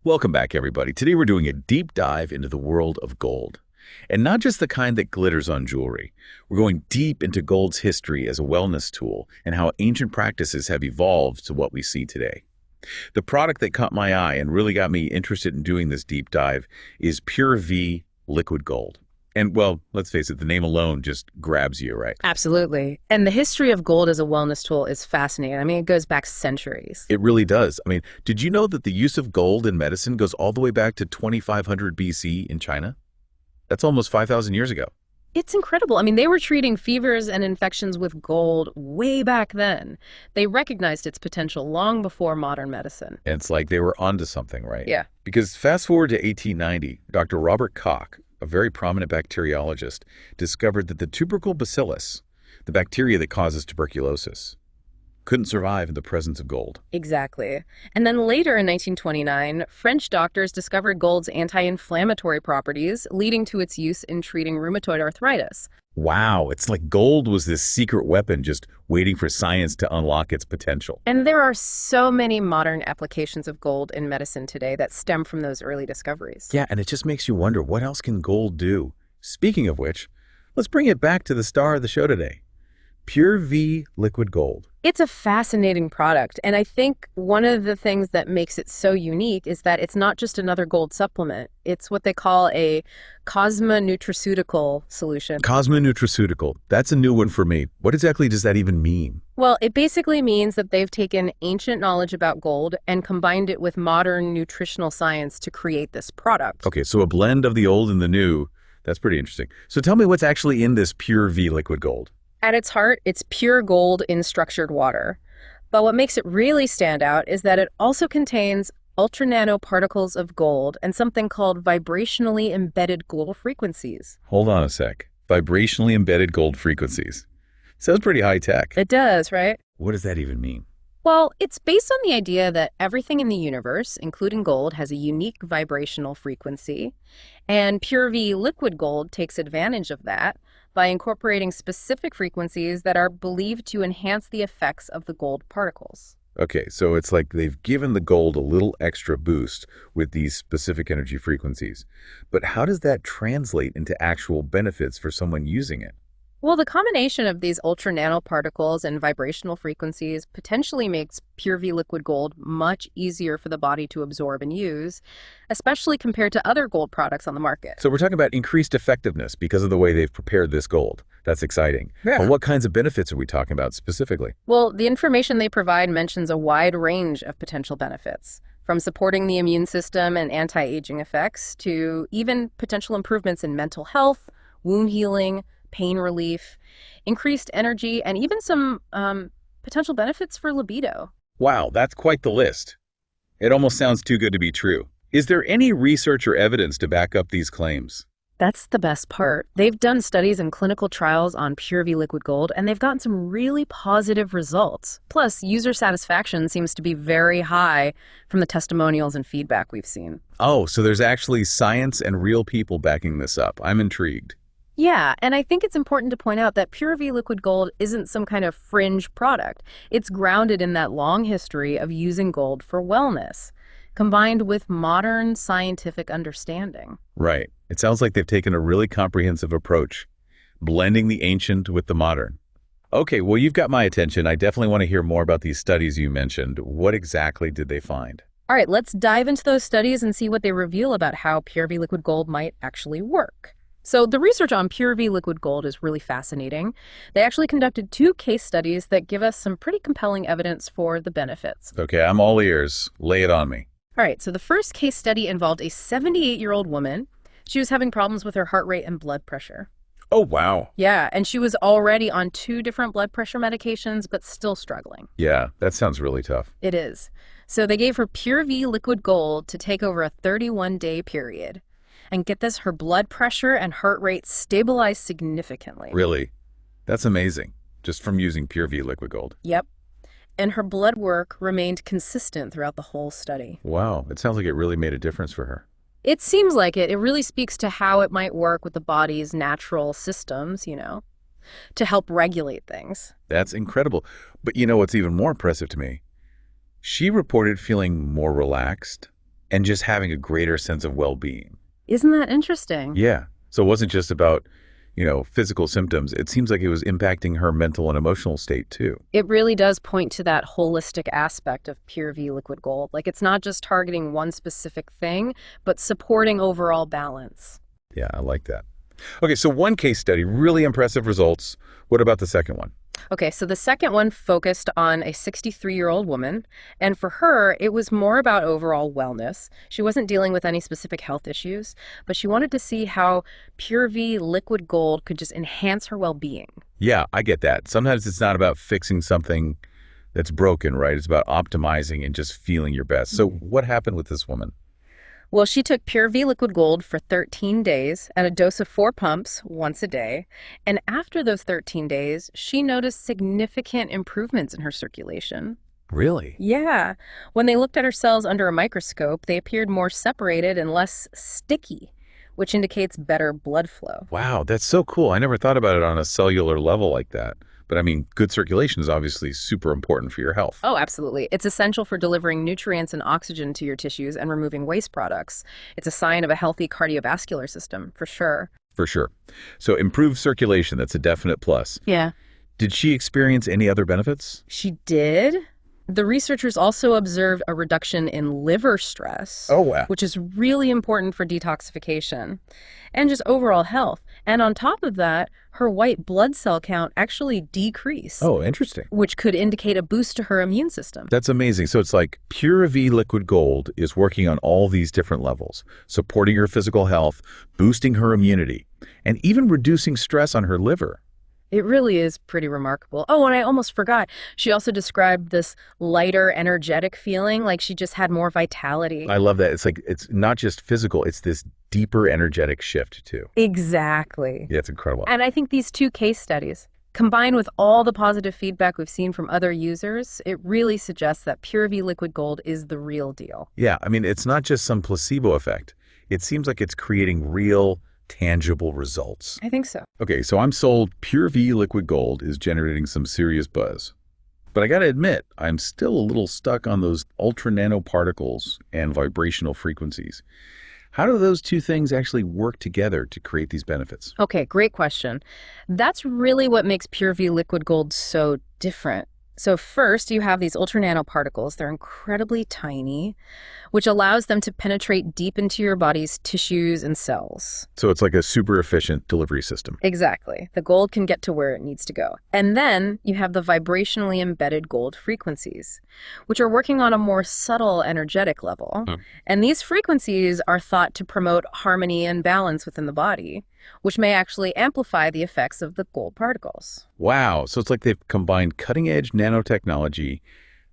Welcome back, everybody. Today we're doing a deep dive into the world of gold. And not just the kind that glitters on jewelry. We're going deep into gold's history as a wellness tool and how ancient practices have evolved to what we see today. The product that caught my eye and really got me interested in doing this deep dive is PureV Liquid Gold. And, well, let's face it, the name alone just grabs you, right? Absolutely. And the history of gold as a wellness tool is fascinating. I mean, it goes back centuries. It really does. I mean, did you know that the use of gold in medicine goes all the way back to 2500 BC in China? That's almost 5,000 years ago. It's incredible. I mean, they were treating fevers and infections with gold way back then. They recognized its potential long before modern medicine. And it's like they were onto something, right? Yeah. Because fast forward to 1890, Dr. Robert Koch, a very prominent bacteriologist, discovered that the tubercle bacillus, the bacteria that causes tuberculosis, couldn't survive in the presence of gold. Exactly. And then later in 1929, French doctors discovered gold's anti-inflammatory properties, leading to its use in treating rheumatoid arthritis. Wow, it's like gold was this secret weapon just waiting for science to unlock its potential. And there are so many modern applications of gold in medicine today that stem from those early discoveries. Yeah, and it just makes you wonder, what else can gold do? Speaking of which, let's bring it back to the star of the show today, PureV Liquid Gold. It's a fascinating product, and I think one of the things that makes it so unique is that it's not just another gold supplement. It's what they call a cosmonutriceutical solution. Cosmonutriceutical, that's a new one for me. What exactly does that even mean? Well, it basically means that they've taken ancient knowledge about gold and combined it with modern nutritional science to create this product. Okay, so a blend of the old and the new. That's pretty interesting. So tell me what's actually in this PureV Liquid Gold. At its heart, it's pure gold in structured water. But what makes it really stand out is that it also contains ultra nanoparticles of gold and something called vibrationally embedded gold frequencies. Hold on a sec. Vibrationally embedded gold frequencies. Sounds pretty high tech. It does, right? What does that even mean? Well, it's based on the idea that everything in the universe, including gold, has a unique vibrational frequency, and PureV Liquid Gold takes advantage of that by incorporating specific frequencies that are believed to enhance the effects of the gold particles. Okay, so it's like they've given the gold a little extra boost with these specific energy frequencies. But how does that translate into actual benefits for someone using it? Well, the combination of these ultra nanoparticles and vibrational frequencies potentially makes PureV Liquid Gold much easier for the body to absorb and use, especially compared to other gold products on the market. So we're talking about increased effectiveness because of the way they've prepared this gold. That's exciting. Yeah. But what kinds of benefits are we talking about specifically? Well, the information they provide mentions a wide range of potential benefits, from supporting the immune system and anti-aging effects to even potential improvements in mental health, wound healing, pain relief, increased energy, and even some potential benefits for libido. Wow, that's quite the list. It almost sounds too good to be true. Is there any research or evidence to back up these claims? That's the best part. They've done studies and clinical trials on PureV Liquid Gold, and they've gotten some really positive results. Plus, user satisfaction seems to be very high from the testimonials and feedback we've seen. Oh, so there's actually science and real people backing this up. I'm intrigued. Yeah, and I think it's important to point out that PureV Liquid Gold isn't some kind of fringe product. It's grounded in that long history of using gold for wellness, combined with modern scientific understanding. Right. It sounds like they've taken a really comprehensive approach, blending the ancient with the modern. Okay, well, you've got my attention. I definitely want to hear more about these studies you mentioned. What exactly did they find? All right, let's dive into those studies and see what they reveal about how PureV Liquid Gold might actually work. So the research on PureV Liquid Gold is really fascinating. They actually conducted 2 case studies that give us some pretty compelling evidence for the benefits. Okay, I'm all ears. Lay it on me. All right, so the first case study involved a 78-year-old woman. She was having problems with her heart rate and blood pressure. Oh, wow. Yeah, and she was already on 2 different blood pressure medications, but still struggling. Yeah, that sounds really tough. It is. So they gave her PureV Liquid Gold to take over a 31-day period. And get this, her blood pressure and heart rate stabilized significantly. Really? That's amazing, just from using PureV Liquid Gold. Yep. And her blood work remained consistent throughout the whole study. Wow, it sounds like it really made a difference for her. It seems like it. It really speaks to how it might work with the body's natural systems, to help regulate things. That's incredible. But you know what's even more impressive to me? She reported feeling more relaxed and just having a greater sense of well-being. Isn't that interesting? Yeah. So it wasn't just about, physical symptoms. It seems like it was impacting her mental and emotional state too. It really does point to that holistic aspect of PureV liquid gold. Like it's not just targeting one specific thing, but supporting overall balance. Yeah, I like that. Okay, so one case study, really impressive results. What about the second one? Okay, so the second one focused on a 63-year-old woman, and for her, it was more about overall wellness. She wasn't dealing with any specific health issues, but she wanted to see how PureV liquid gold could just enhance her well-being. Yeah, I get that. Sometimes it's not about fixing something that's broken, right? It's about optimizing and just feeling your best. So what happened with this woman? Well, she took PureV liquid gold for 13 days at a dose of 4 pumps once a day. And after those 13 days, she noticed significant improvements in her circulation. Really? Yeah. When they looked at her cells under a microscope, they appeared more separated and less sticky, which indicates better blood flow. Wow, that's so cool. I never thought about it on a cellular level like that. But I mean, good circulation is obviously super important for your health. Oh, absolutely. It's essential for delivering nutrients and oxygen to your tissues and removing waste products. It's a sign of a healthy cardiovascular system, for sure. For sure. So improved circulation, that's a definite plus. Yeah. Did she experience any other benefits? She did. The researchers also observed a reduction in liver stress, Oh, wow. which is really important for detoxification and just overall health. And on top of that, her white blood cell count actually decreased, Oh, interesting. which could indicate a boost to her immune system. That's amazing. So it's like PureV liquid gold is working on all these different levels, supporting her physical health, boosting her immunity, and even reducing stress on her liver. It really is pretty remarkable. Oh, and I almost forgot. She also described this lighter, energetic feeling, like she just had more vitality. I love that. It's like, it's not just physical, it's this deeper energetic shift too. Exactly. Yeah, it's incredible. And I think these two case studies, combined with all the positive feedback we've seen from other users, it really suggests that PureV liquid gold is the real deal. Yeah, I mean, it's not just some placebo effect. It seems like it's creating real, tangible results. I think so. Okay, so I'm sold PureV liquid gold is generating some serious buzz. But I gotta admit, I'm still a little stuck on those ultra nanoparticles and vibrational frequencies. How do those two things actually work together to create these benefits? Okay, great question. That's really what makes PureV liquid gold so different. So first, you have these ultra nanoparticles. They're incredibly tiny, which allows them to penetrate deep into your body's tissues and cells. So it's like a super efficient delivery system. Exactly. The gold can get to where it needs to go. And then you have the vibrationally embedded gold frequencies, which are working on a more subtle energetic level. And these frequencies are thought to promote harmony and balance within the body, which may actually amplify the effects of the gold particles. Wow, so it's like they've combined cutting-edge nanotechnology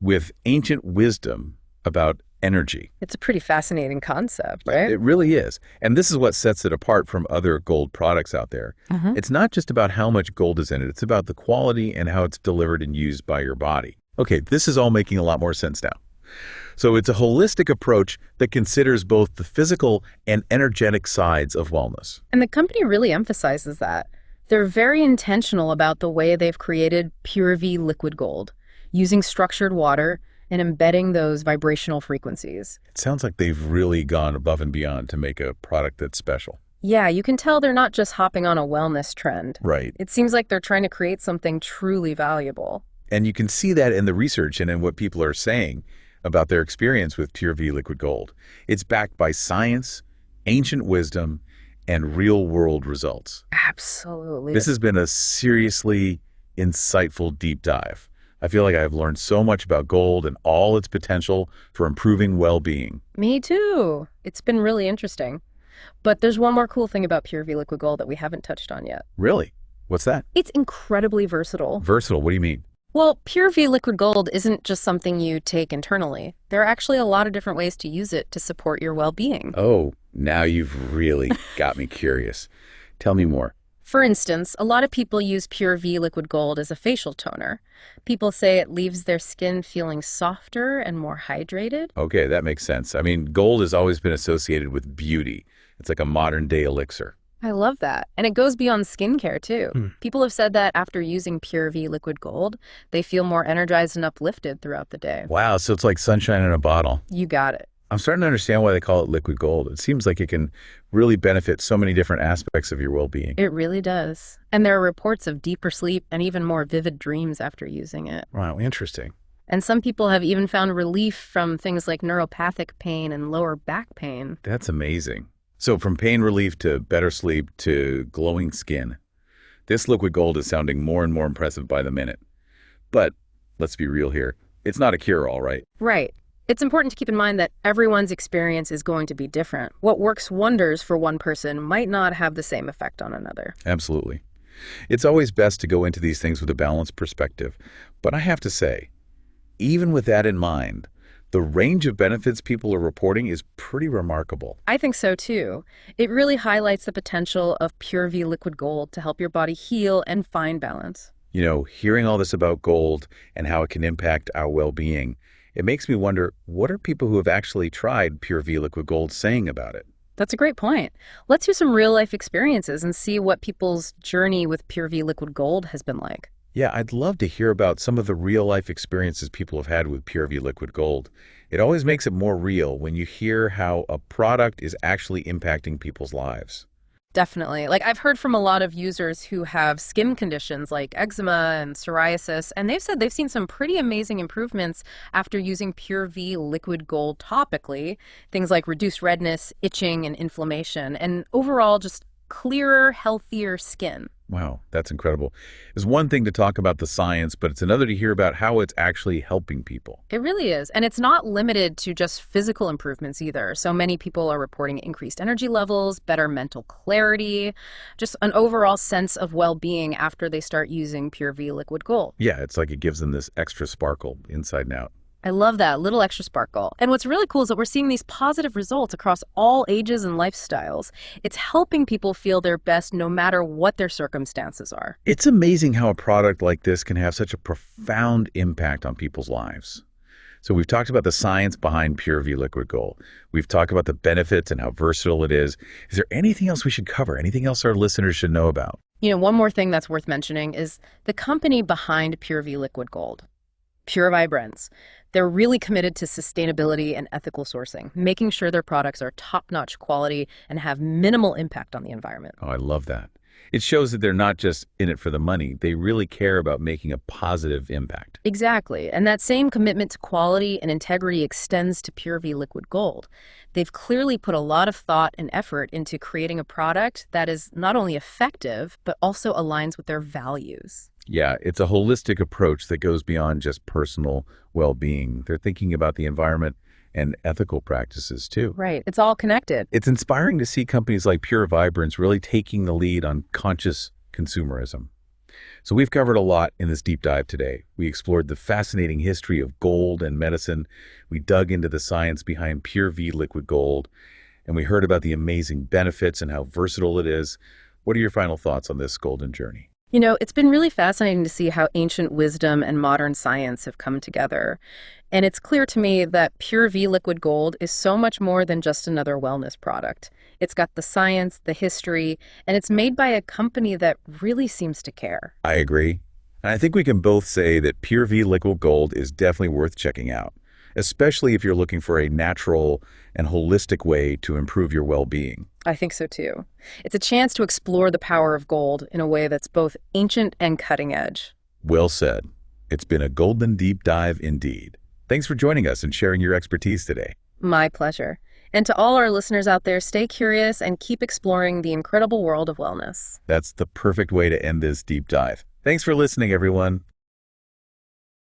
with ancient wisdom about energy. It's a pretty fascinating concept, right? It really is. And this is what sets it apart from other gold products out there. It's not just about how much gold is in it. It's about the quality and how it's delivered and used by your body. Okay, this is all making a lot more sense now. So it's a holistic approach that considers both the physical and energetic sides of wellness. And the company really emphasizes that. They're very intentional about the way they've created PureV liquid gold, using structured water and embedding those vibrational frequencies. It sounds like they've really gone above and beyond to make a product that's special. Yeah, you can tell they're not just hopping on a wellness trend. Right. It seems like they're trying to create something truly valuable. And you can see that in the research and in what people are saying about their experience with PureV liquid gold. It's backed by science, ancient wisdom, and real-world results. Absolutely. This has been a seriously insightful deep dive. I feel like I've learned so much about gold and all its potential for improving well-being. Me too. It's been really interesting. But there's one more cool thing about PureV liquid gold that we haven't touched on yet. Really? What's that? It's incredibly versatile. Versatile, what do you mean? Well, PureV liquid gold isn't just something you take internally. There are actually a lot of different ways to use it to support your well-being. Oh, now you've really got me curious. Tell me more. For instance, a lot of people use PureV liquid gold as a facial toner. People say it leaves their skin feeling softer and more hydrated. Okay, that makes sense. I mean, gold has always been associated with beauty. It's like a modern-day elixir. I love that. And it goes beyond skincare, too. People have said that after using PureV liquid gold, they feel more energized and uplifted throughout the day. Wow, so it's like sunshine in a bottle. You got it. I'm starting to understand why they call it liquid gold. It seems like it can really benefit so many different aspects of your well-being. It really does. And there are reports of deeper sleep and even more vivid dreams after using it. Wow, interesting. And some people have even found relief from things like neuropathic pain and lower back pain. That's amazing. So from pain relief to better sleep to glowing skin, this liquid gold is sounding more and more impressive by the minute. But let's be real here. It's not a cure-all, right? Right. It's important to keep in mind that everyone's experience is going to be different. What works wonders for one person might not have the same effect on another. Absolutely. It's always best to go into these things with a balanced perspective. But I have to say, even with that in mind, the range of benefits people are reporting is pretty remarkable. I think so too. It really highlights the potential of PureV liquid gold to help your body heal and find balance. You know, hearing all this about gold and how it can impact our well-being, it makes me wonder, what are people who have actually tried PureV liquid gold saying about it? That's a great point. Let's hear some real-life experiences and see what people's journey with PureV liquid gold has been like. Yeah, I'd love to hear about some of the real-life experiences people have had with PureV liquid gold. It always makes it more real when you hear how a product is actually impacting people's lives. Definitely. Like I've heard from a lot of users who have skin conditions like eczema and psoriasis, and they've said they've seen some pretty amazing improvements after using PureV liquid gold topically. Things like reduced redness, itching, and inflammation, and overall just clearer, healthier skin. Wow, that's incredible. It's one thing to talk about the science, but it's another to hear about how it's actually helping people. It really is. And it's not limited to just physical improvements either. So many people are reporting increased energy levels, better mental clarity, just an overall sense of well-being after they start using PureV liquid gold. Yeah, it's like it gives them this extra sparkle inside and out. I love that little extra sparkle. And what's really cool is that we're seeing these positive results across all ages and lifestyles. It's helping people feel their best no matter what their circumstances are. It's amazing how a product like this can have such a profound impact on people's lives. So we've talked about the science behind PureV liquid gold. We've talked about the benefits and how versatile it is. Is there anything else we should cover? Anything else our listeners should know about? You know, one more thing that's worth mentioning is the company behind PureV liquid gold, PureVibranz. They're really committed to sustainability and ethical sourcing, making sure their products are top-notch quality and have minimal impact on the environment. Oh, I love that. It shows that they're not just in it for the money. They really care about making a positive impact. Exactly. And that same commitment to quality and integrity extends to PureV liquid gold. They've clearly put a lot of thought and effort into creating a product that is not only effective, but also aligns with their values. Yeah, it's a holistic approach that goes beyond just personal well-being. They're thinking about the environment and ethical practices too. Right. It's all connected. It's inspiring to see companies like PureVibranz really taking the lead on conscious consumerism. So we've covered a lot in this deep dive today. We explored the fascinating history of gold and medicine. We dug into the science behind PureV liquid gold, and we heard about the amazing benefits and how versatile it is. What are your final thoughts on this golden journey? You know, it's been really fascinating to see how ancient wisdom and modern science have come together. And it's clear to me that PureV liquid gold is so much more than just another wellness product. It's got the science, the history, and it's made by a company that really seems to care. I agree. And I think we can both say that PureV liquid gold is definitely worth checking out, especially if you're looking for a natural and holistic way to improve your well-being. I think so too. It's a chance to explore the power of gold in a way that's both ancient and cutting edge. Well said. It's been a golden deep dive indeed. Thanks for joining us and sharing your expertise today. My pleasure. And to all our listeners out there, stay curious and keep exploring the incredible world of wellness. That's the perfect way to end this deep dive. Thanks for listening, everyone.